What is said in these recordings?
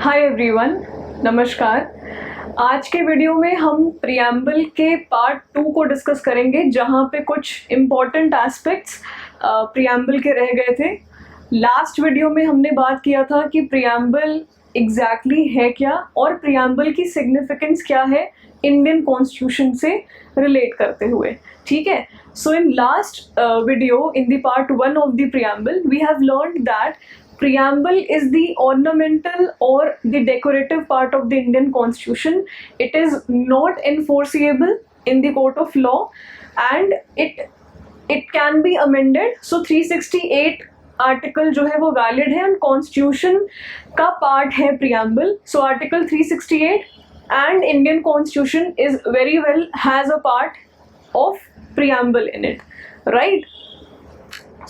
Hi everyone, नमस्कार। आज के वीडियो में हम प्रियम्बल के पार्ट 2 को डिस्कस करेंगे, जहाँ पे कुछ इम्पॉर्टेंट एस्पेक्ट्स प्रियम्बल के रह गए थे। लास्ट वीडियो में हमने बात किया था कि प्रियम्बल एग्जैक्टली है क्या और प्रियम्बल की सिग्निफिकेंस क्या है इंडियन कॉन्स्टिट्यूशन से रिलेट करते हुए। ठीक है, so in last video in the part 1 of the preamble we have learned that preamble is the ornamental or the decorative part of the Indian Constitution. It is not enforceable in the court of law and it can be amended. So 368 article जो है वो valid है and constitution का part है preamble. So article 368 and Indian Constitution is very well has a part of preamble in it, right?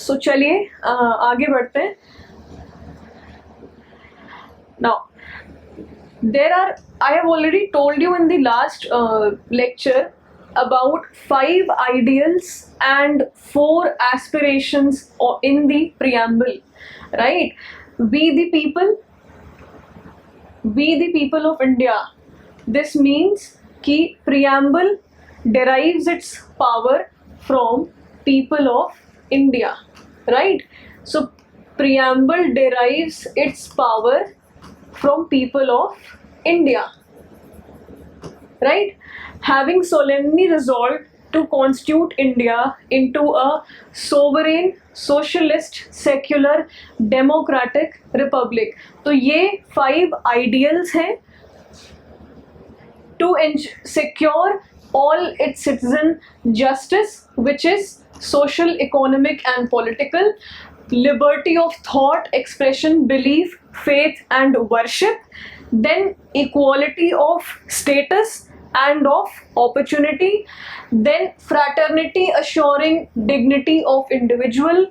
So चलिए आगे बढ़ते हैं. Now, I have already told you in the last lecture about 5 ideals and 4 aspirations in the preamble, right? We the people of India. This means कि preamble derives its power from people of India, right? So preamble derives its power from people of India, right? Having solemnly resolved to constitute India into a sovereign, socialist, secular, democratic republic. तो ये 5 ideals हैं to secure all its citizen justice, which is social, economic and political, liberty of thought, expression, belief, faith and worship, then equality of status and of opportunity, then fraternity assuring dignity of individual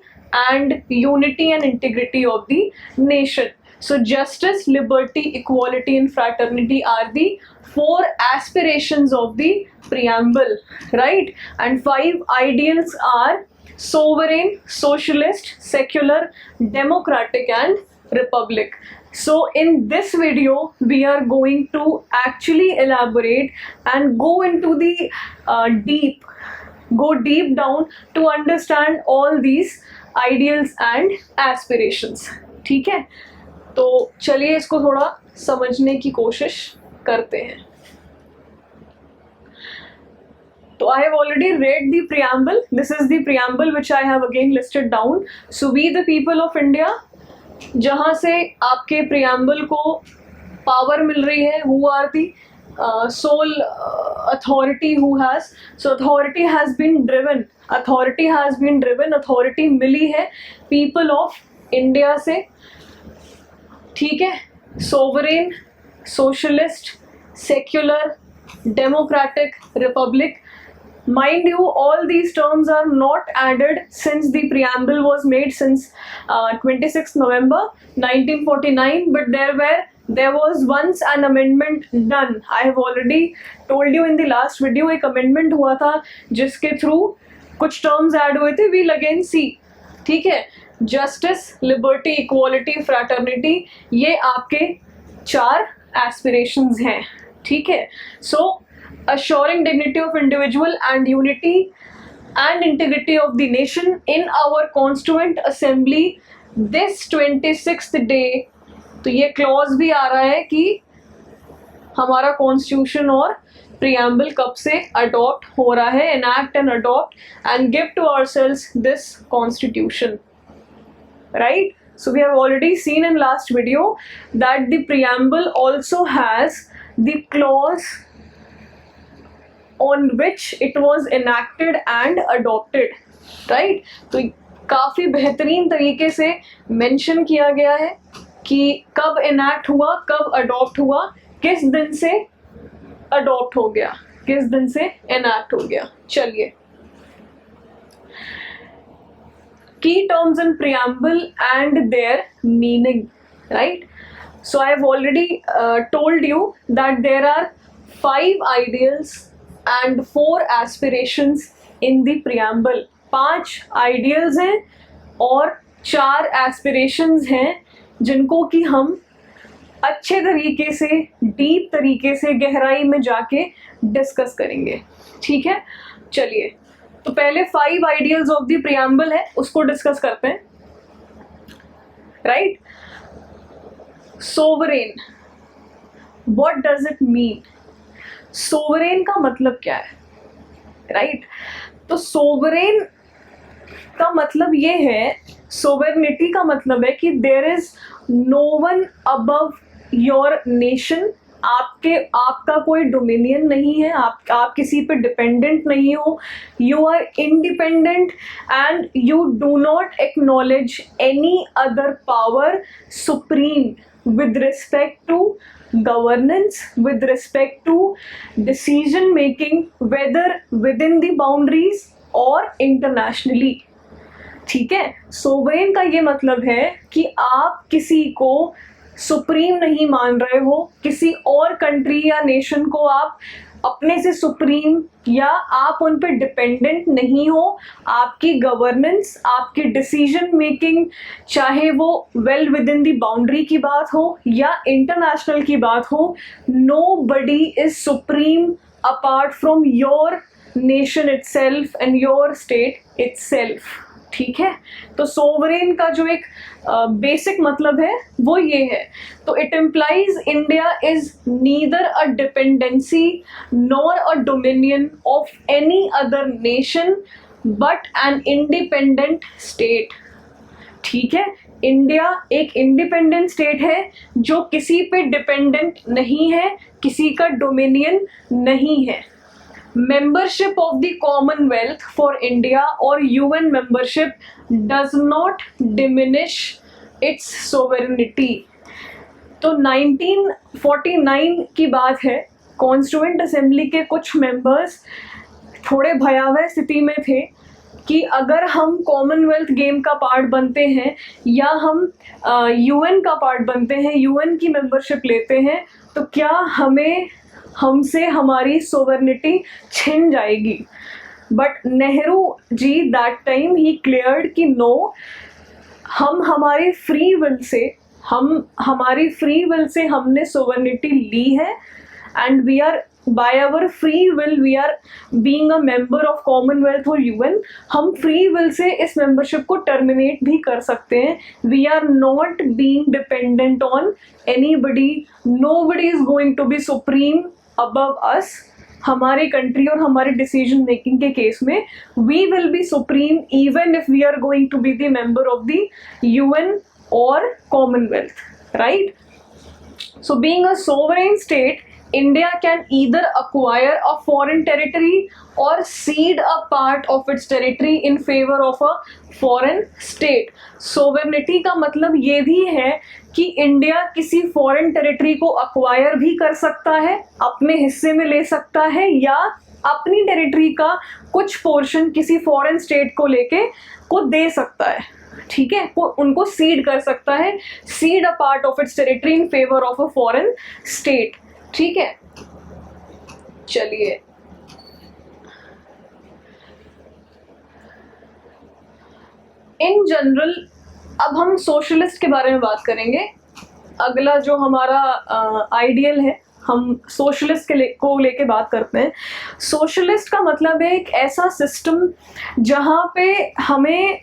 and unity and integrity of the nation. So justice, liberty, equality and fraternity are the 4 aspirations of the preamble, right? And 5 ideals are sovereign, socialist, secular, democratic and republic. So in this video we are going to actually elaborate and go into the deep down to understand all these ideals and aspirations. ठीक है, तो चलिए इसको थोड़ा समझने की कोशिश करते हैं. So I have already read the preamble. This is the preamble which I have again listed down. So we the people of India, जहाँ से आपके preamble को power मिल रही है, who are the sole authority who has, so authority has been driven, authority मिली है people of India से. ठीक है, sovereign, socialist, secular, democratic, republic. Mind you, all these terms are not added since the preamble was made since 26 November 1949, but there was once an amendment done. I have already told you in the last video, एक amendment हुआ था जिसके through कुछ terms add हुए थे. We'll again see. ठीक है, justice, liberty, equality, fraternity, ये आपके 4 aspirations हैं. ठीक है, so assuring dignity of individual and unity and integrity of the nation in our constituent assembly this 26th day. तो ये क्लॉज भी आ रहा है कि हमारा कॉन्स्टिट्यूशन और प्रियम्बल कब से अडॉप्ट हो रहा है, enact and adopt and give to ourselves this constitution, right? So we have already seen in last video that the preamble also has the clause on which it was enacted and adopted, right? तो काफ़ी बेहतरीन तरीके से mention किया गया है कि कब enact हुआ, कब adopt हुआ, किस दिन से adopt हो गया, किस दिन से enact हो गया. चलिए, key terms in preamble and their meaning, right? So I have already told you that there are 5 ideals and 4 aspirations in the preamble. 5 ideals हैं और 4 aspirations हैं जिनको कि हम अच्छे तरीके से, डीप तरीके से, गहराई में जाके डिस्कस करेंगे, ठीक है। चलिए, तो पहले 5 आइडियल्स ऑफ द प्रियम्बल है, उसको डिस्कस करते हैं, right. Sovereign, what does it mean? Sovereign का मतलब क्या है, राइट। तो सोवरेन का मतलब ये है, सोवरेनिटी का मतलब है कि there is no one above your nation. आपका कोई डोमिनियन नहीं है, आप किसी पे डिपेंडेंट नहीं हो, you are independent and you do not acknowledge any other power supreme with respect to governance, with respect to decision making, whether within the boundaries or internationally, ठीक है। सोवरेन का ये मतलब है कि आप किसी को सुप्रीम नहीं मान रहे हो, किसी और कंट्री या नेशन को आप अपने से सुप्रीम या आप उन पे डिपेंडेंट नहीं हो। आपकी गवर्नेंस, आपकी डिसीजन मेकिंग, चाहे वो well with in the boundary की बात हो या इंटरनेशनल की बात हो, nobody is supreme apart from your nation itself and your state itself, ठीक है। तो सोवरेन का जो एक बेसिक मतलब है वो ये है। तो it implies India is neither a dependency nor a dominion of any other nation but an independent state, ठीक है। इंडिया एक इंडिपेंडेंट स्टेट है जो किसी पे डिपेंडेंट नहीं है, किसी का डोमिनियन नहीं है। Membership of the Commonwealth for India or UN membership does not diminish its sovereignty. तो 1949 की बात है, कॉन्स्टिट्यूएंट असेंबली के कुछ मेंबर्स थोड़े भयावह स्थिति में थे कि अगर हम कॉमनवेल्थ गेम का पार्ट बनते हैं या हम यूएन का पार्ट बनते हैं, यूएन की मेंबरशिप लेते हैं, तो क्या हमसे हमारी सोवरेनिटी छिन जाएगी। But Nehru ji that time ही क्लियर्ड कि नो, हम हमारी फ्री विल से हमने सोवरेनिटी ली है and we are by our free will we are being a member of Commonwealth और यूएन, हम फ्री विल से इस मेंबरशिप को टर्मिनेट भी कर सकते हैं। We are not being dependent on anybody, nobody is going to be supreme above us. हमारे कंट्री और हमारे डिसीजन मेकिंग के केस में we will be supreme even if we are going to be the member of the UN और Commonwealth, right. So being a sovereign state, India can either acquire a foreign territory or cede a part of its territory in favor of a foreign state. Sovereignty का मतलब ये भी है कि India किसी foreign territory को acquire भी कर सकता है, अपने हिस्से में ले सकता है, या अपनी टेरिटरी का कुछ पोर्शन किसी फॉरेन स्टेट को लेके को दे सकता है, ठीक है। वो उनको सीड कर सकता है, seed a part of its territory in favour of a foreign state, ठीक है। चलिए, इन जनरल अब हम सोशलिस्ट के बारे में बात करेंगे। अगला जो हमारा आइडियल है, हम सोशलिस्ट को लेके बात करते हैं। सोशलिस्ट का मतलब है एक ऐसा सिस्टम जहां पे हमें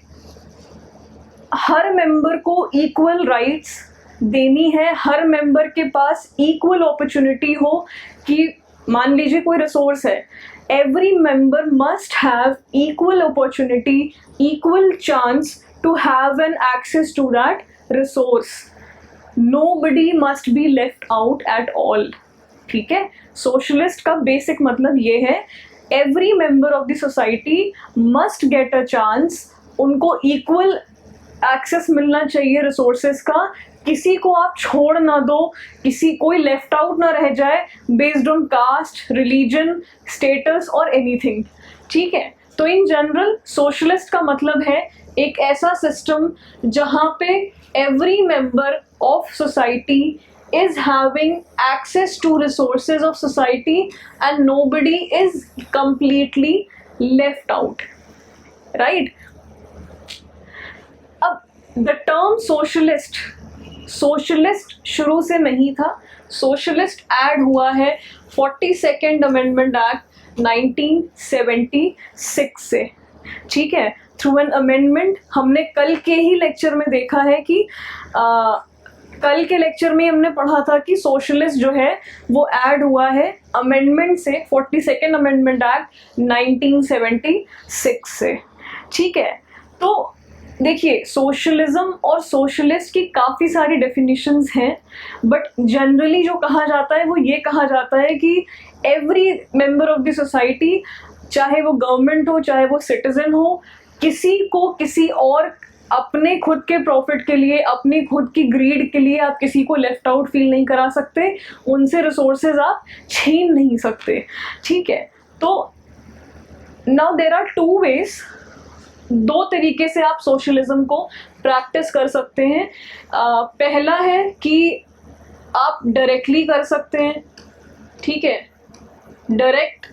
हर मेंबर को इक्वल राइट्स देनी है, हर मेंबर के पास इक्वल अपॉर्चुनिटी हो कि मान लीजिए कोई रिसोर्स है, every member must have equal opportunity, equal chance to have an access to that resource. Nobody must be left out at all, ठीक है। सोशलिस्ट का बेसिक मतलब ये है, every member of the society must get a chance, उनको equal access मिलना चाहिए resources का, किसी को आप छोड़ ना दो, कोई लेफ्ट आउट ना रह जाए based on caste, religion, status और एनीथिंग, ठीक है। तो इन जनरल सोशलिस्ट का मतलब है एक ऐसा सिस्टम जहां पे every member of society is having access to resources of society and nobody is completely left out, right? अब the term socialist सोशलिस्ट शुरू से नहीं था, सोशलिस्ट ऐड हुआ है 42nd अमेंडमेंट एक्ट 1976 से, ठीक है, थ्रू एन अमेंडमेंट। हमने कल के ही लेक्चर में देखा है कि कल के लेक्चर में हमने पढ़ा था कि सोशलिस्ट जो है वो ऐड हुआ है अमेंडमेंट से, 42nd अमेंडमेंट एक्ट 1976 से, ठीक है। तो देखिए, सोशलिज्म और सोशलिस्ट की काफ़ी सारी डेफिनेशंस हैं, बट जनरली जो कहा जाता है वो ये कहा जाता है कि every member of the society, चाहे वो गवर्नमेंट हो चाहे वो सिटीजन हो, किसी को किसी और अपने खुद के प्रॉफिट के लिए, अपनी खुद की ग्रीड के लिए आप किसी को लेफ्ट आउट फील नहीं करा सकते, उनसे रिसोर्सेज आप छीन नहीं सकते, ठीक है। तो now there are two ways, दो तरीके से आप सोशलिज्म को प्रैक्टिस कर सकते हैं। पहला है कि आप डायरेक्टली कर सकते हैं, ठीक है, डायरेक्ट।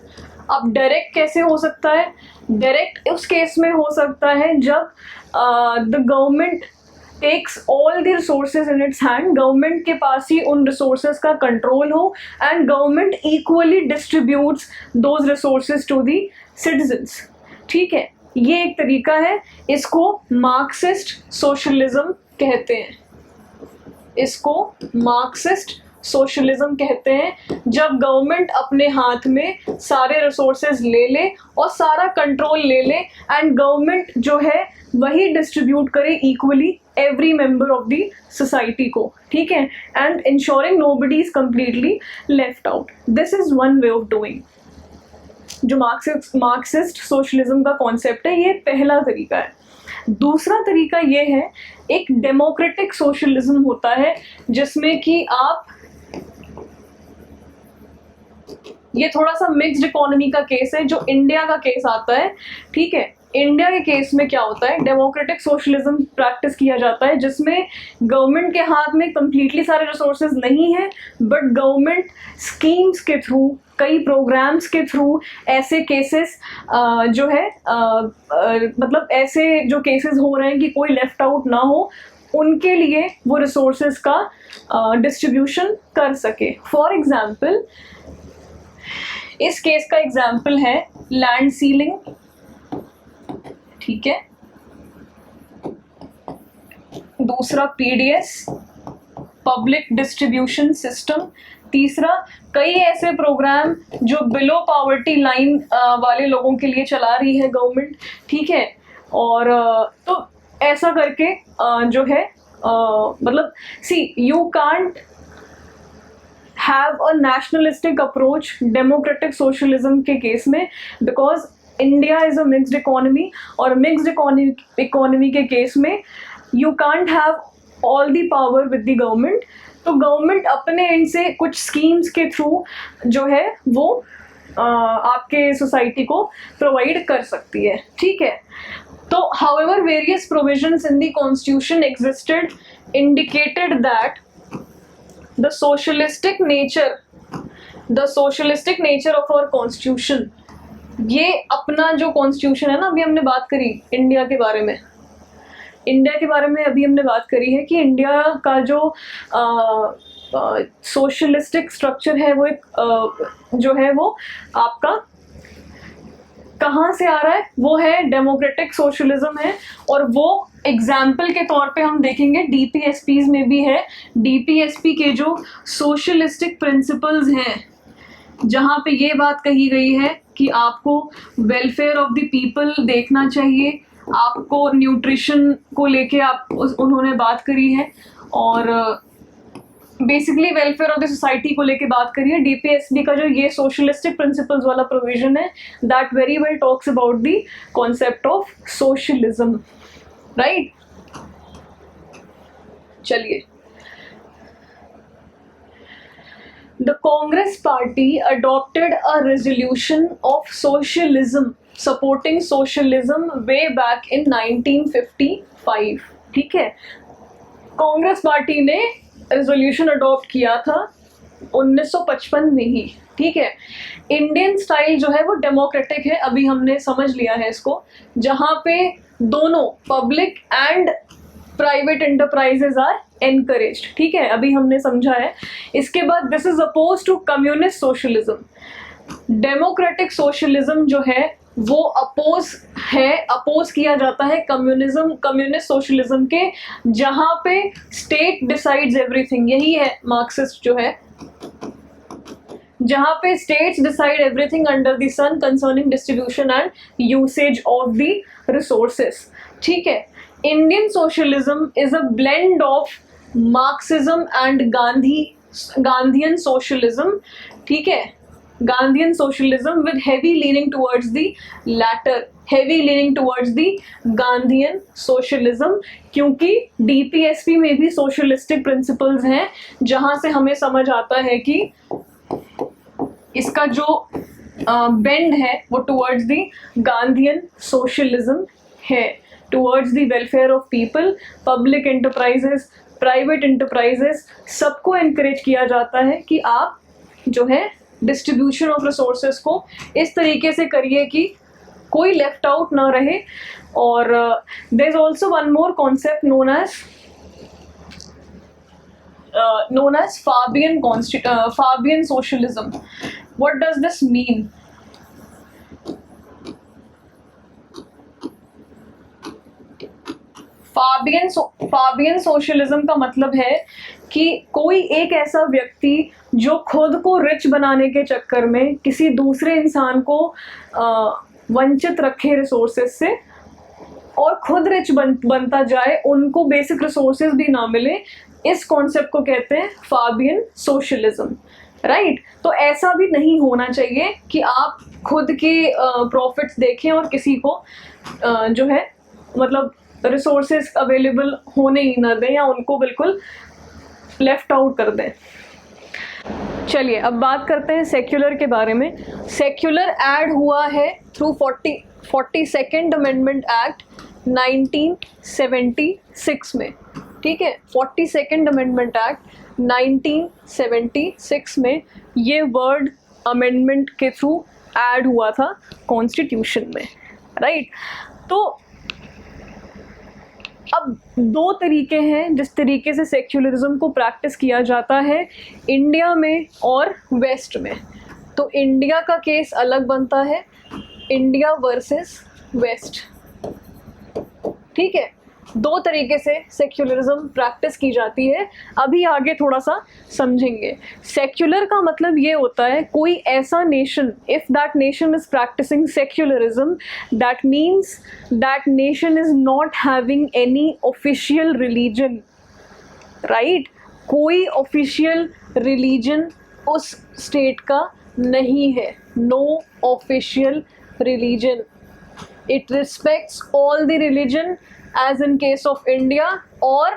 अब डायरेक्ट कैसे हो सकता है? डायरेक्ट उस केस में हो सकता है जब the government takes all the resources in its hand, government के पास ही उन रिसोर्सेज का कंट्रोल हो and government equally distributes those resources to the citizens, ठीक है। ये एक तरीका है, इसको मार्क्सिस्ट सोशलिज्म कहते हैं, इसको मार्क्सिस्ट सोशलिज्म कहते हैं, जब गवर्नमेंट अपने हाथ में सारे रिसोर्सेज ले ले और सारा कंट्रोल ले ले एंड गवर्नमेंट जो है वही डिस्ट्रीब्यूट करे equally every member of the society को, ठीक है, and ensuring nobody is completely left out. This is one way of doing. जो मार्क्सिस्ट सोशलिज्म का कॉन्सेप्ट है, ये पहला तरीका है। दूसरा तरीका ये है, एक डेमोक्रेटिक सोशलिज्म होता है जिसमें कि आप, ये थोड़ा सा मिक्स्ड इकोनॉमी का केस है जो इंडिया का केस आता है, ठीक है। इंडिया के केस में क्या होता है, डेमोक्रेटिक सोशलिज्म प्रैक्टिस किया जाता है जिसमें गवर्नमेंट के हाथ में कंप्लीटली सारे रिसोर्सेज नहीं है, बट गवर्नमेंट स्कीम्स के थ्रू, कई प्रोग्राम्स के थ्रू ऐसे केसेस जो है मतलब ऐसे जो केसेस हो रहे हैं कि कोई लेफ्ट आउट ना हो, उनके लिए वो रिसोर्सेज का डिस्ट्रीब्यूशन कर सके। फॉर एग्जाम्पल, इस केस का एग्जाम्पल है लैंड सीलिंग, ठीक है। दूसरा पीडीएस, पब्लिक डिस्ट्रीब्यूशन सिस्टम। तीसरा, कई ऐसे प्रोग्राम जो बिलो पॉवर्टी लाइन वाले लोगों के लिए चला रही है गवर्नमेंट, ठीक है। और तो ऐसा करके जो है मतलब see you can't have a nationalistic approach democratic socialism के केस में, because India is a mixed economy, और मिक्स्ड इकोनॉमी के केस में you can't have all the power with the government. तो गवर्नमेंट अपने एंड से कुछ स्कीम्स के थ्रू जो है वो आपके सोसाइटी को प्रोवाइड कर सकती है, ठीक है। तो however various provisions in the constitution existed indicated that the socialistic nature of our constitution, ये अपना जो कॉन्स्टिट्यूशन है ना, अभी हमने बात करी इंडिया के बारे में, अभी हमने बात करी है कि इंडिया का जो सोशलिस्टिक स्ट्रक्चर है वो एक जो है वो आपका कहाँ से आ रहा है, वो है डेमोक्रेटिक सोशलिज्म है। और वो एग्जाम्पल के तौर पे हम देखेंगे डीपीएसपीज में भी है। डीपीएसपी के जो सोशलिस्टिक प्रिंसिपल्स हैं, जहाँ पे ये बात कही गई है कि आपको वेलफेयर ऑफ द पीपल देखना चाहिए, आपको न्यूट्रिशन को लेके उन्होंने बात करी है, और basically welfare of the society को लेके बात करी है। डीपीएसपी का जो ये सोशलिस्टिक प्रिंसिपल्स वाला प्रोविजन है, that very well talks about the concept of socialism, right. चलिए, the Congress Party adopted a resolution of socialism, supporting socialism way back in 1955, ठीक है। कांग्रेस पार्टी ने रेजोल्यूशन अडॉप्ट किया था 1955 में ही, ठीक है। इंडियन स्टाइल जो है वो डेमोक्रेटिक है, अभी हमने समझ लिया है इसको, जहाँ पे दोनों public and private enterprises are encouraged, ठीक है, अभी हमने समझा है। इसके बाद this is opposed to communist socialism. Democratic socialism जो है वो अपोज किया जाता है कम्युनिस्ट सोशलिज्म के, जहां पे स्टेट डिसाइड्स एवरीथिंग। यही है मार्क्सिस्ट जो है, जहां पे states decide everything under the sun concerning distribution and usage of the resources, ठीक है। Indian socialism is a blend of Marxism and Gandhian socialism, ठीक है, Gandhian socialism with heavy leaning towards the latter, heavy leaning towards the Gandhian socialism, क्योंकि DPSP में भी socialistic principles हैं, जहां से हमें समझ आता है कि इसका जो bend है वो towards the Gandhian socialism है, towards the welfare of people, public enterprises, private enterprises, सबको encourage किया जाता है कि आप जो है डिस्ट्रीब्यूशन ऑफ रिसोर्सेज को इस तरीके से करिए कि कोई लेफ्ट आउट ना रहे। और there is also one more concept known as Fabian socialism. What does this mean? Fabian socialism का मतलब है कि कोई एक ऐसा व्यक्ति जो खुद को रिच बनाने के चक्कर में किसी दूसरे इंसान को वंचित रखे रिसोर्सेज से और खुद रिच बनता जाए, उनको बेसिक रिसोर्सेज भी ना मिले, इस कॉन्सेप्ट को कहते हैं फाबियन सोशलिज्म, राइट। तो ऐसा भी नहीं होना चाहिए कि आप खुद के प्रॉफिट्स देखें और किसी को जो है मतलब रिसोर्सेज अवेलेबल होने ही ना दें या उनको बिल्कुल लेफ्ट आउट कर दें। चलिए अब बात करते हैं सेक्युलर के बारे में। सेक्युलर ऐड हुआ है थ्रू 42nd अमेंडमेंट एक्ट 1976 में, ठीक है। 42nd अमेंडमेंट एक्ट 1976 में ये वर्ड अमेंडमेंट के थ्रू ऐड हुआ था कॉन्स्टिट्यूशन में, राइट। तो अब दो तरीके हैं जिस तरीके से सेक्युलरिज्म को प्रैक्टिस किया जाता है इंडिया में और वेस्ट में। तो इंडिया का केस अलग बनता है, इंडिया वर्सेस वेस्ट, ठीक है। दो तरीके से सेक्युलरिज्म प्रैक्टिस की जाती है, अभी आगे थोड़ा सा समझेंगे। सेक्युलर का मतलब ये होता है कोई ऐसा nation, if that nation is practicing secularism, that means that nation is not having any official religion, right. कोई ऑफिशियल रिलीजन उस स्टेट का नहीं है, no official religion, it respects all the religion as in case of India. और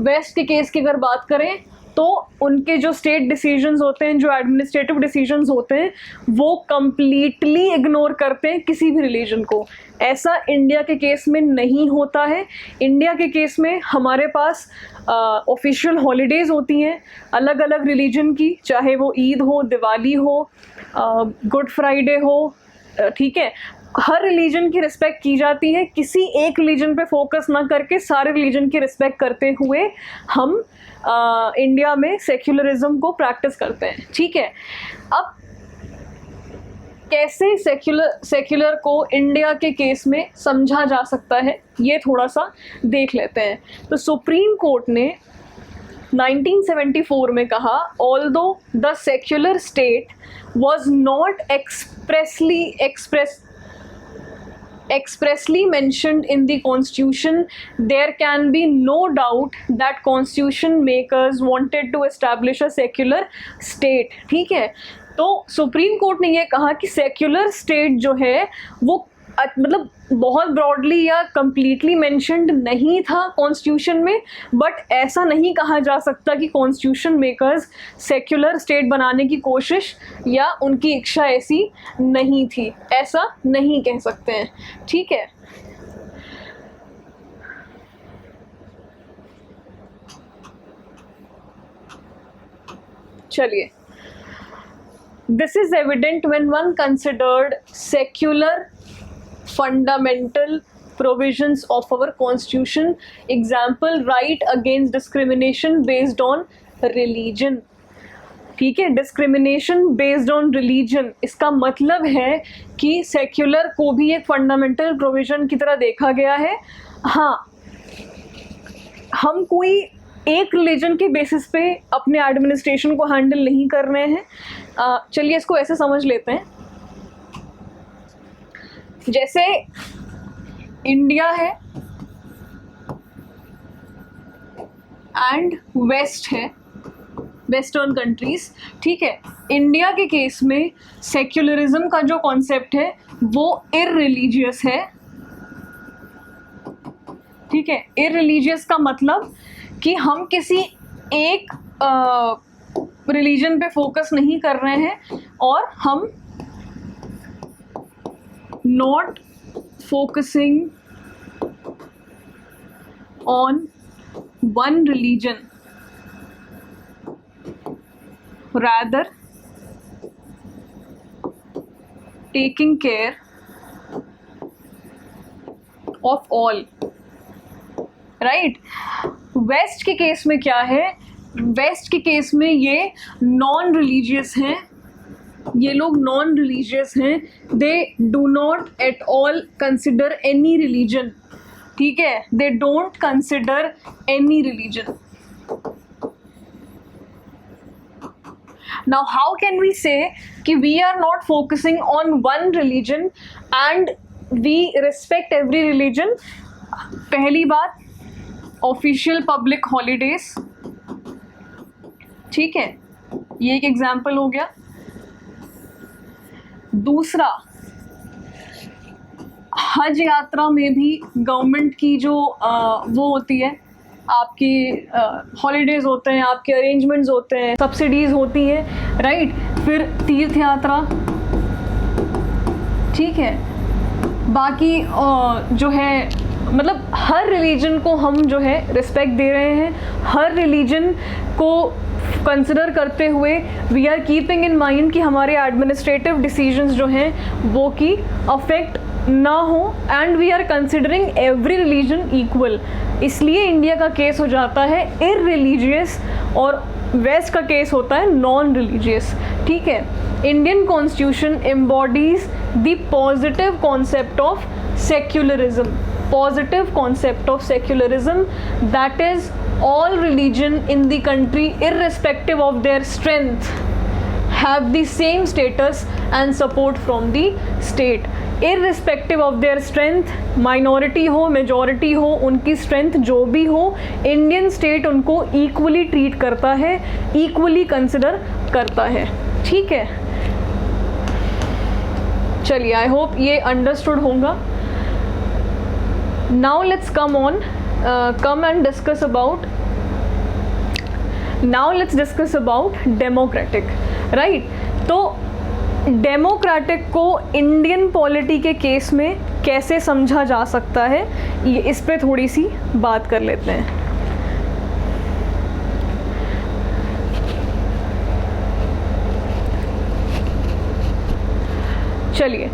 west के case की अगर बात करें तो उनके जो स्टेट डिसीजंस होते हैं, जो एडमिनिस्ट्रेटिव डिसीजंस होते हैं, वो कंप्लीटली इग्नोर करते हैं किसी भी रिलीजन को। ऐसा इंडिया के केस में नहीं होता है। इंडिया के केस में हमारे पास ऑफिशियल हॉलीडेज़ होती हैं अलग अलग रिलीजन की, चाहे वो ईद हो, दिवाली हो, गुड फ्राइडे हो, ठीक है। हर रिलीजन की रिस्पेक्ट की जाती है, किसी एक रिलीजन पे फोकस ना करके सारे रिलीजन की रिस्पेक्ट करते हुए हम इंडिया में सेक्युलरिज्म को प्रैक्टिस करते हैं, ठीक है। अब कैसे सेक्युलर को इंडिया के केस में समझा जा सकता है ये थोड़ा सा देख लेते हैं। तो सुप्रीम कोर्ट ने 1974 में कहा, although the secular state was not expressly mentioned in the constitution, there can be no doubt that constitution makers wanted to establish a secular state, ठीक है। तो सुप्रीम कोर्ट ने ये कहा कि सेक्युलर स्टेट जो है वो मतलब बहुत ब्रॉडली या कंप्लीटली मेंशन्ड नहीं था कॉन्स्टिट्यूशन में, बट ऐसा नहीं कहा जा सकता कि कॉन्स्टिट्यूशन मेकर्स सेक्युलर स्टेट बनाने की कोशिश या उनकी इच्छा ऐसी नहीं थी, ऐसा नहीं कह सकते हैं, ठीक है। चलिए, this is evident when one considered secular fundamental provisions of our constitution. Example, right against discrimination based on religion. ठीक है, डिस्क्रिमिनेशन बेस्ड ऑन रिलीजन, इसका मतलब है कि सेक्युलर को भी एक फंडामेंटल प्रोविजन की तरह देखा गया है. हाँ, हम कोई एक रिलीजन के बेसिस पे अपने एडमिनिस्ट्रेशन को हैंडल नहीं कर रहे हैं. चलिए इसको ऐसे समझ लेते हैं, जैसे इंडिया है एंड वेस्ट है, वेस्टर्न कंट्रीज. ठीक है, इंडिया के केस में सेक्युलरिज्म का जो कॉन्सेप्ट है वो इररिलीजियस है. ठीक है, इररिलीजियस का मतलब कि हम किसी एक रिलीजन पे फोकस नहीं कर रहे हैं और हम not focusing on one religion, rather taking care of all. Right. West के केस में क्या है, वेस्ट के केस में ये नॉन रिलीजियस हैं, ये लोग नॉन रिलीजियस हैं. They do not at all consider any religion. ठीक है, they don't consider any religion. Now how can we say कि we are not focusing on one religion and we respect every religion? पहली बात, official public holidays. ठीक है, ये एक example हो गया. दूसरा, हज यात्रा में भी गवर्नमेंट की जो वो होती है, आपकी हॉलीडेज होते हैं, आपके अरेंजमेंट्स होते हैं, सब्सिडीज होती हैं. राइट. फिर तीर्थ यात्रा. ठीक है, बाकी जो है, मतलब हर रिलीजन को हम जो है रिस्पेक्ट दे रहे हैं. हर रिलीजन को कंसिडर करते हुए we are keeping in mind कि हमारे एडमिनिस्ट्रेटिव डिसीजंस जो हैं वो की अफेक्ट ना हो, and we are considering every religion equal. इसलिए इंडिया का केस हो जाता है इररिलीजियस और वेस्ट का केस होता है नॉन रिलीजियस. ठीक है. Indian constitution embodies the positive concept of secularism. Positive concept of secularism, that is all religion in the country irrespective of their strength have the same status and support from the state. irrespective of their strength, minority हो majority हो, उनकी strength जो भी हो, Indian state उनको equally treat करता है, equally consider करता है. ठीक है, चलिए आई होप ये अंडरस्टूड होगा. Now let's come and discuss about democratic. Right. तो डेमोक्रेटिक को इंडियन पॉलिटी के केस में कैसे समझा जा सकता है, ये इस पे थोड़ी सी बात कर लेते हैं. चलिए,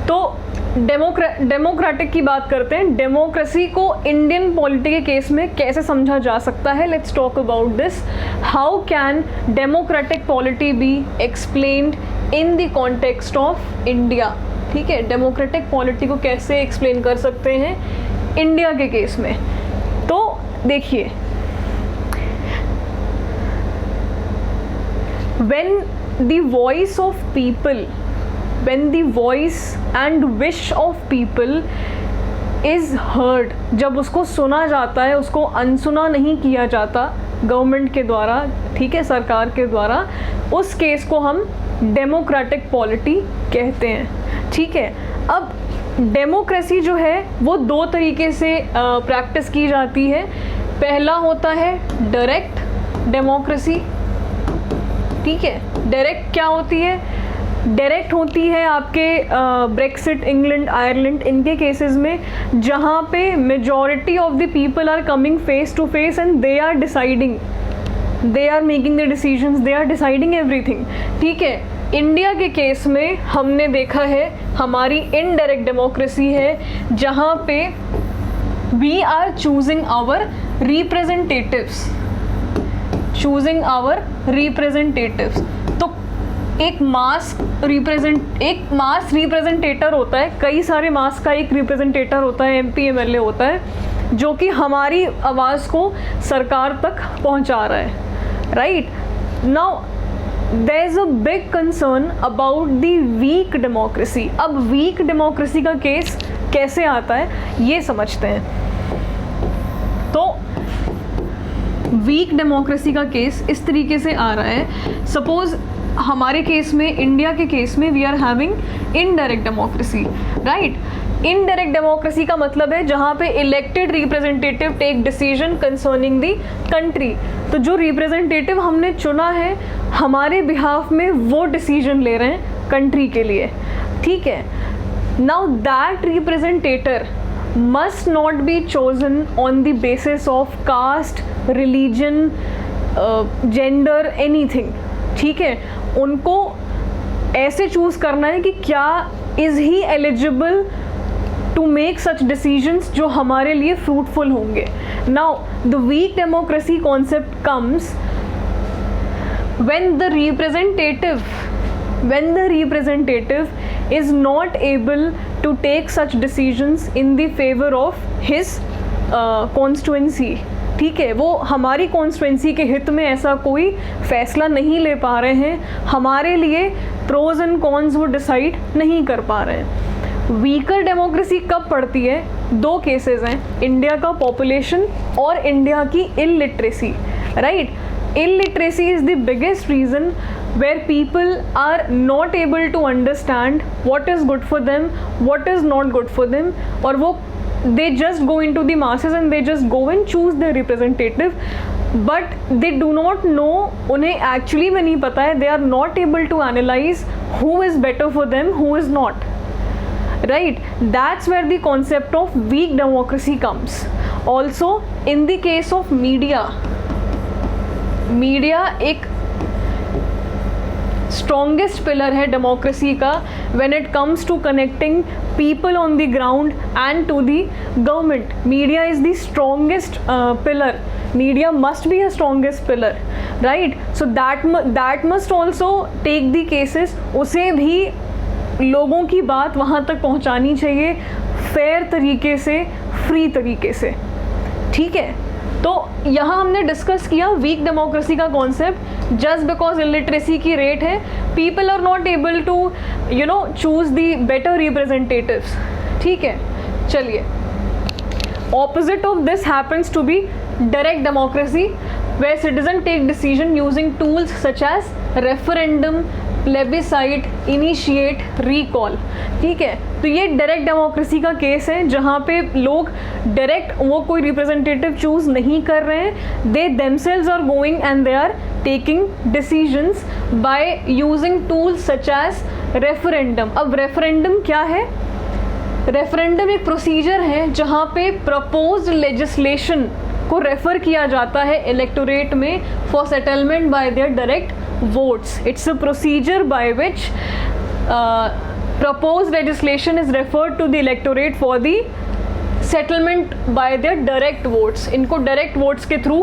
तो डेमोक्रेटिक की बात करते हैं. डेमोक्रेसी को इंडियन पॉलिटी के केस में कैसे समझा जा सकता है. Let's talk about this. How can democratic polity be explained in the context of India. ठीक है, डेमोक्रेटिक पॉलिटी को कैसे एक्सप्लेन कर सकते हैं इंडिया के केस में. तो देखिए, when the voice of people, when the voice and wish of people is heard, जब उसको सुना जाता है, उसको अनसुना नहीं किया जाता गवर्नमेंट के द्वारा, ठीक है, सरकार के द्वारा, उस केस को हम डेमोक्रेटिक पॉलिटी कहते हैं. ठीक है. अब डेमोक्रेसी जो है वो दो तरीके से प्रैक्टिस की जाती है. पहला होता है डायरेक्ट डेमोक्रेसी. ठीक है, डायरेक्ट क्या होती है, डायरेक्ट होती है आपके ब्रेक्सिट, इंग्लैंड, आयरलैंड, इनके केसेस में, जहाँ पे majority of the people are coming face to face and they are deciding, they are making the decisions, they are deciding everything. ठीक है, इंडिया के केस में हमने देखा है हमारी इनडायरेक्ट डेमोक्रेसी है जहाँ पे we are choosing our representatives, तो एक मास रिप्रेजेंटेटर होता है, कई सारे मास का एक रिप्रेजेंटेटर होता है, MP MLA होता है जो कि हमारी आवाज़ को सरकार तक पहुंचा रहा है, right. Now there is a big concern about the weak democracy. अब वीक डेमोक्रेसी का केस कैसे आता है ये समझते हैं। तो वीक डेमोक्रेसी का केस इस तरीके से आ रहा है, सपोज हमारे केस में, इंडिया के केस में we are having indirect democracy, right. Indirect democracy का मतलब है जहाँ पे elected representative take decision concerning the country. तो जो रिप्रेजेंटेटिव हमने चुना है हमारे बिहाफ में वो डिसीजन ले रहे हैं कंट्री के लिए, ठीक है। Now that representative must not be chosen on the basis of caste, religion, gender, anything, ठीक है। उनको ऐसे चूज करना है कि क्या is he eligible to make such decisions जो हमारे लिए फ्रूटफुल होंगे। Now the weak democracy concept comes when the representative is not able to take such decisions in the favor of his constituency, ठीक है। वो हमारी कॉन्स्टिट्यूंसी के हित में ऐसा कोई फैसला नहीं ले पा रहे हैं, हमारे लिए प्रोज एंड कॉन्स वो डिसाइड नहीं कर पा रहे हैं। वीकर डेमोक्रेसी कब पड़ती है? दो केसेस हैं, इंडिया का पॉपुलेशन और इंडिया की illiteracy, right. Illiteracy is the biggest reason where people are not able to understand what is good for them, what is not good for them, और वो they just go into the masses and they just go and choose their representative, but they do not know, उन्हें actually में नहीं पता है, they are not able to analyze who is better for them, who is not, right. That's where the concept of weak democracy comes. Also in the case of media एक strongest pillar है democracy का when it comes to connecting people on the ground and to the government. Media is the strongest pillar, media must be a strongest pillar, right. So that must also take the cases, उसे भी लोगों की बात वहाँ तक पहुँचानी चाहिए fair तरीके से, फ्री तरीके से, ठीक है। तो यहाँ हमने डिस्कस किया वीक डेमोक्रेसी का कॉन्सेप्ट। जस्ट बिकॉज इलिटरेसी की रेट है, people are not able to choose the better representatives, ठीक है। चलिए, opposite of this happens to be direct democracy where citizen take decision using tools such as referendum, plebiscite, initiate, recall, ठीक है। तो ये direct democracy का case है जहाँ पे लोग डायरेक्ट वो कोई रिप्रेजेंटेटिव चूज नहीं कर रहे हैं, they themselves are going and they are taking decisions by using tools such as referendum. अब रेफरेंडम क्या है? रेफरेंडम एक प्रोसीजर है जहाँ पे प्रपोज्ड लेजिस्लेशन को रेफर किया जाता है इलेक्टोरेट में for settlement bye there direct votes. It's a procedure by which proposed legislation is referred to the electorate for the settlement by their direct votes. इनको direct votes के through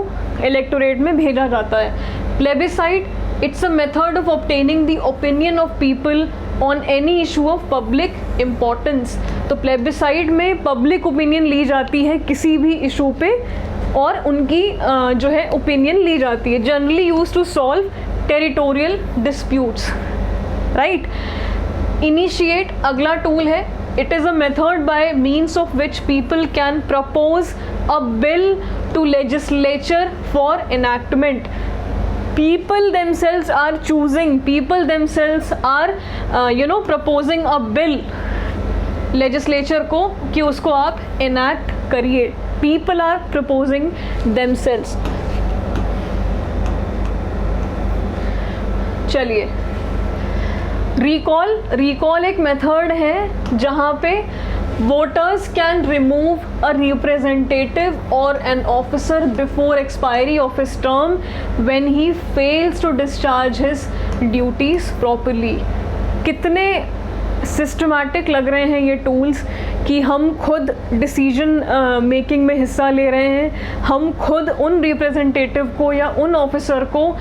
electorate में भेजा जाता है। Plebiscite, it's a method of obtaining the opinion of people on any issue of public importance. तो plebiscite में public opinion ली जाती है किसी भी issue पे और उनकी जो है ओपिनियन ली जाती है, generally use to solve territorial disputes, right. Initiate अगला टूल है, it is a method by means of which people can propose a bill to legislature for enactment. people themselves are choosing, people themselves are proposing a bill legislature को कि उसको आप enact करिए। people are proposing themselves। चलिए, recall एक method है जहाँ पे voters can remove a representative or an officer before expiry of his term when he fails to discharge his duties properly. कितने सिस्टमैटिक लग रहे हैं ये टूल्स कि हम खुद डिसीजन मेकिंग में हिस्सा ले रहे हैं, हम खुद उन रिप्रेजेंटेटिव को या उन ऑफिसर को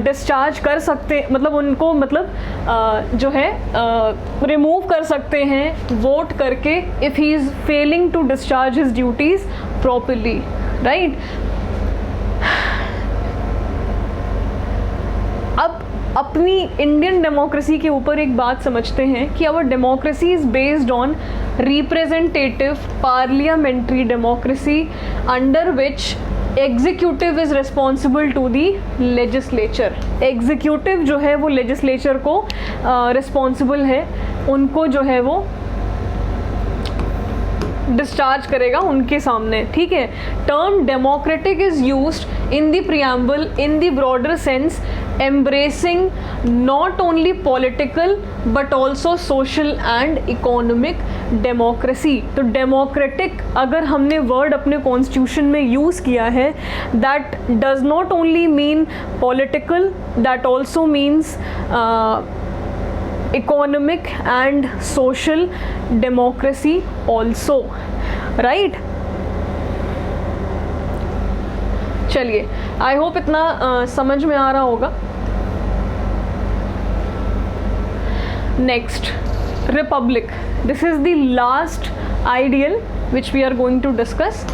डिस्चार्ज कर सकते, मतलब उनको जो है रिमूव कर सकते हैं वोट करके if he is failing to discharge his duties properly, right. अब अपनी इंडियन डेमोक्रेसी के ऊपर एक बात समझते हैं कि our democracy is based on representative parliamentary democracy under which executive is responsible to the legislature. Executive जो है वो लेजिस्लेचर को रिस्पॉन्सिबल है, उनको जो है वो डिस्चार्ज करेगा उनके सामने, ठीक है। Term democratic is used in the preamble in the broader sense embracing not only political but also social and economic democracy। तो democratic अगर हमने वर्ड अपने कॉन्स्टिट्यूशन में यूज़ किया है, that does not only mean political, that also means economic and social democracy also, right। चलिए, I hope इतना समझ में आ रहा होगा। Next, republic. This is the last ideal which we are going to discuss.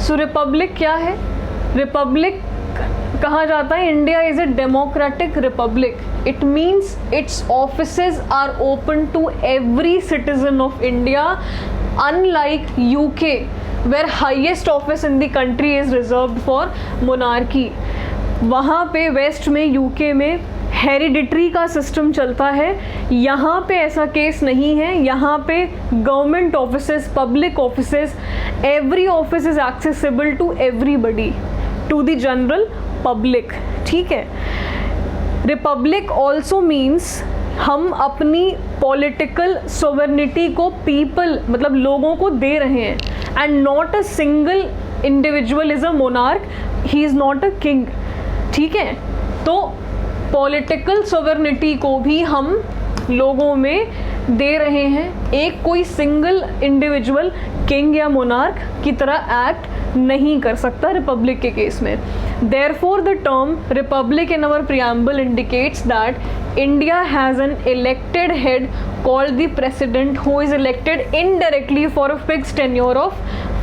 So republic क्या है? Republic कहा जाता है India is a democratic republic. It means its offices are open to every citizen of India, unlike UK where highest office in the country is reserved for monarchy। वहाँ पे waste में, UK में hereditary का system चलता है। यहाँ पे ऐसा केस नहीं है। यहाँ पे government offices, public offices, every office is accessible to everybody, to the general public, ठीक है। रिपब्लिक ऑल्सो मीन्स हम अपनी पॉलिटिकल सोवरेनिटी को पीपल, मतलब लोगों को दे रहे हैं, and not a single individual is a monarch, he is not a king, ठीक है। तो पॉलिटिकल सोवरेनिटी को भी हम लोगों में दे रहे हैं, एक कोई सिंगल इंडिविजुअल किंग या मोनार्क की तरह एक्ट नहीं कर सकता रिपब्लिक के केस में। Therefore, the term republic in our preamble indicates that India has an elected head called the president who is elected indirectly for a fixed tenure of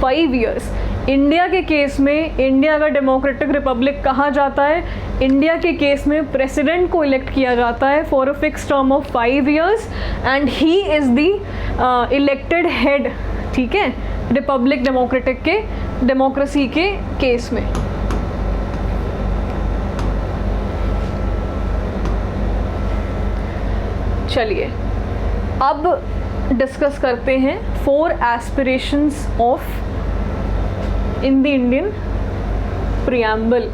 5 years। India के case में, India का democratic Republic कहा जाता है, India के case में president को elect किया जाता है for a fix term of 5 years and he is the elected head, ठीक है, रिपब्लिक डेमोक्रेटिक के डेमोक्रेसी के केस में। चलिए अब डिस्कस करते हैं 4 aspirations of in the Indian preamble: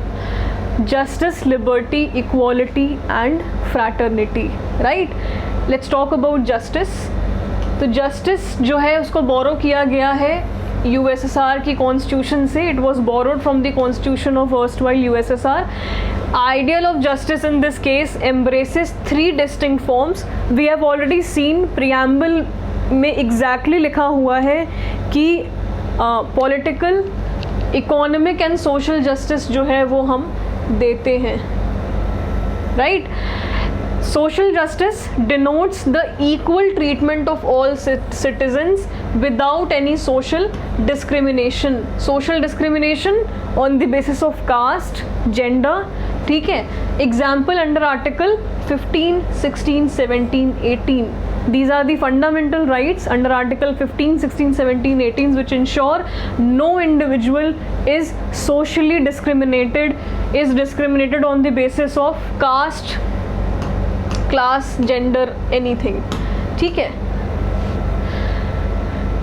justice, liberty, equality and fraternity, right। let's talk about justice। तो justice जो है उसको बोरो किया गया है USSR की कॉन्स्टिट्यूशन से। it was borrowed from the constitution of erstwhile USSR। ideal of justice in this case embraces 3 distinct forms। we have already seen preamble में exactly लिखा हुआ है कि political, economic and social justice जो है वो हम देते हैं, राइट। Social justice denotes the equal treatment of all citizens without any social discrimination. Social discrimination on the basis of caste, gender, ठीक है। Example under article 15, 16, 17, 18। These are the fundamental rights under Article 15, 16, 17, 18 which ensure no individual is socially discriminated on the basis of caste, class, gender, anything, ठीक है।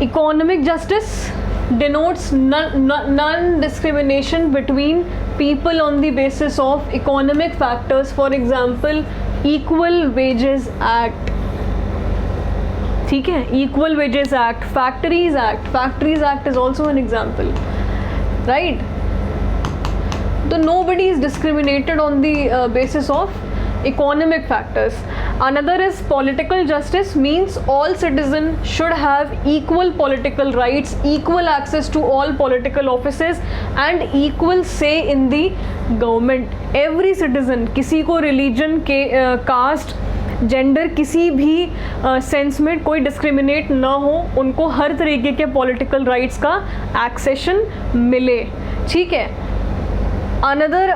Economic justice denotes non-discrimination between people on the basis of economic factors, for example Equal Wages Act, ठीक है, equal wages act, factories act. Factories act is also an example, right. तो nobody is discriminated on the basis of economic factors. Another is political justice, means all citizens should have equal political rights, equal access to all political offices and equal say in the government. Every citizen, किसी को religion के caste, gender किसी भी sense में कोई discriminate ना हो, उनको हर तरीके के पॉलिटिकल राइट्स का एक्सेशन मिले. ठीक है. Another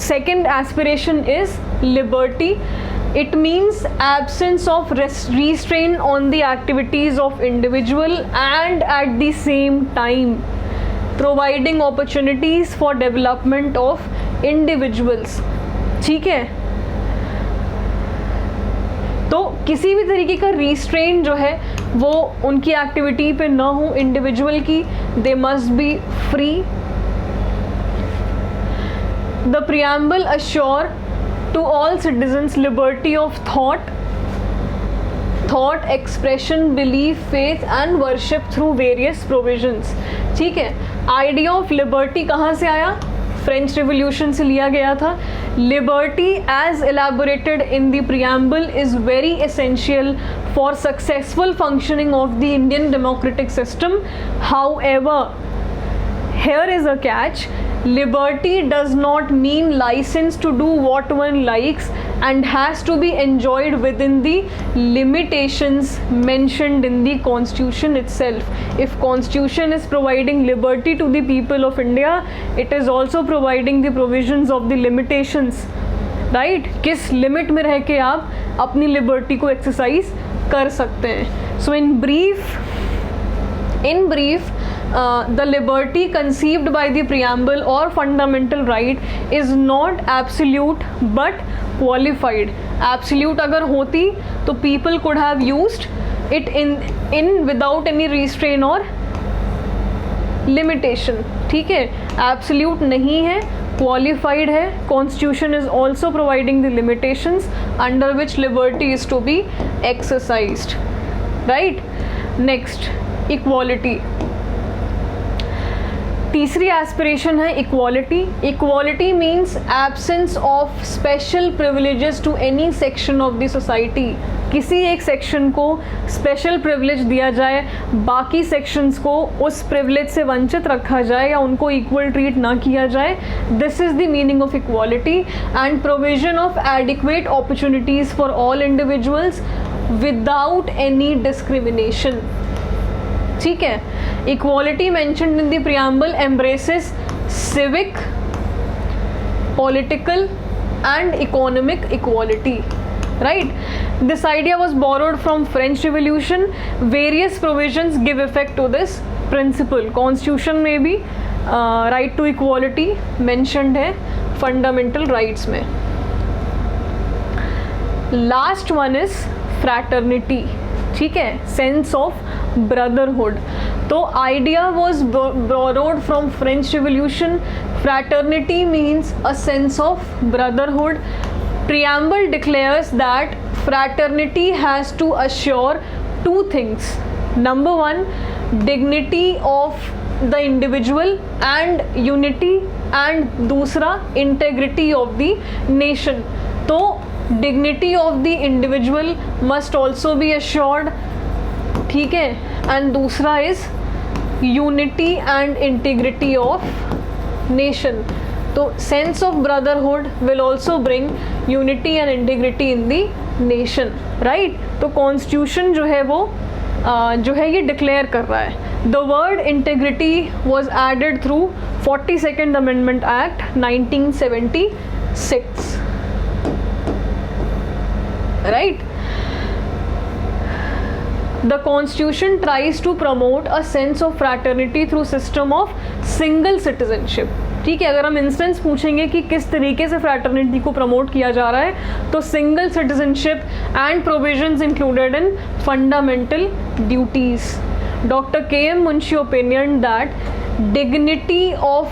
second aspiration is liberty. It means absence of restraint on the activities of individual and at the same time providing opportunities for development of individuals. ठीक है. तो किसी भी तरीके का रिस्ट्रेन जो है वो उनकी एक्टिविटी पे ना हो इंडिविजुअल की. They must be free. The preamble assure to all citizens liberty of thought, expression, belief, faith and worship through various provisions. ठीक है. आइडिया ऑफ लिबर्टी कहाँ से आया? फ्रेंच रिवोल्यूशन से लिया गया था. Liberty as elaborated in the preamble is very essential for successful functioning of the Indian democratic system. However, here is a catch. Liberty does not mean license to do what one likes and has to be enjoyed within the limitations mentioned in the constitution itself. If constitution is providing liberty to the people of India, it is also providing the provisions of the limitations, right? किस limit में रह के आप अपनी liberty को exercise कर सकते हैं. सो in brief, the liberty conceived by the preamble or fundamental right is not absolute but qualified. Absolute अगर होती तो people could have used it in without any restraint or limitation. ठीक है. Absolute नहीं है, qualified है. Constitution is also providing the limitations under which liberty is to be exercised. Right? Next, equality. तीसरी aspiration है equality. Equality means absence of special privileges to any section of the society. किसी एक section को special privilege दिया जाए, बाकी sections को उस प्रिविलेज से वंचित रखा जाए या उनको इक्वल ट्रीट ना किया जाए. This is the meaning of equality. And provision of adequate opportunities for all individuals without any discrimination. ठीक है. Equality mentioned in the preamble embraces civic, political and economic equality. Right? This idea was borrowed from French Revolution. Various provisions give effect to this principle. Constitution में भी right to equality mentioned है fundamental rights में. Last one is fraternity. ठीक है. Sense of brotherhood. तो idea was borrowed from French Revolution. Fraternity means a sense of brotherhood. Preamble declares that fraternity has to assure two things. Number one, dignity of the individual and unity, and दूसरा integrity of the nation. तो dignity of the individual must also be assured. ठीक है. and दूसरा is unity and integrity of nation. तो sense of brotherhood will also bring unity and integrity in the nation. Right. तो constitution जो है वो जो है ये डिक्लेयर कर रहा है. The word integrity was added through 42nd amendment act 1976. Right. The Constitution tries to promote a sense of fraternity through system of single citizenship. ठीक है. अगर हम इंस्टेंस पूछेंगे कि किस तरीके से फ्रैटर्निटी को प्रमोट किया जा रहा है, तो single citizenship and provisions included in fundamental duties. Doctor KM. Munshi opinion that dignity of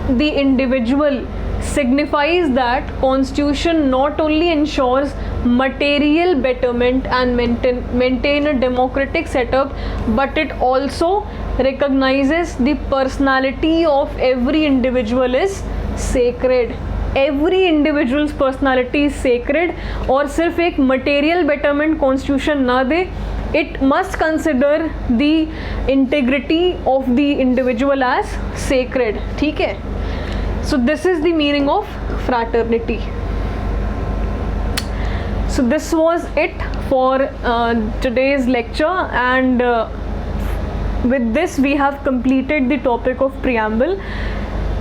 the individual signifies that constitution not only ensures material betterment and maintain a democratic setup, but it also recognizes the personality of every individual is sacred. Every individual's personality is sacred, और सिर्फ एक material betterment constitution ना दे, it must consider the integrity of the individual as sacred. ठीक है, so this is the meaning of fraternity. So this was it for today's lecture, and with this we have completed the topic of preamble.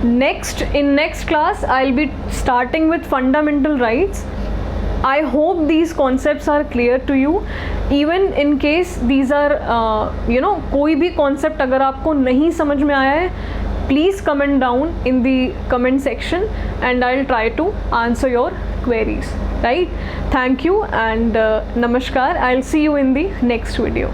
In next class I'll be starting with fundamental rights. I hope these concepts are clear to you. Even in case these are कोई भी concept अगर आपको नहीं समझ में आया है, please comment down in the comment section and I'll try to answer your queries. Right? Thank you and namaskar. I'll see you in the next video.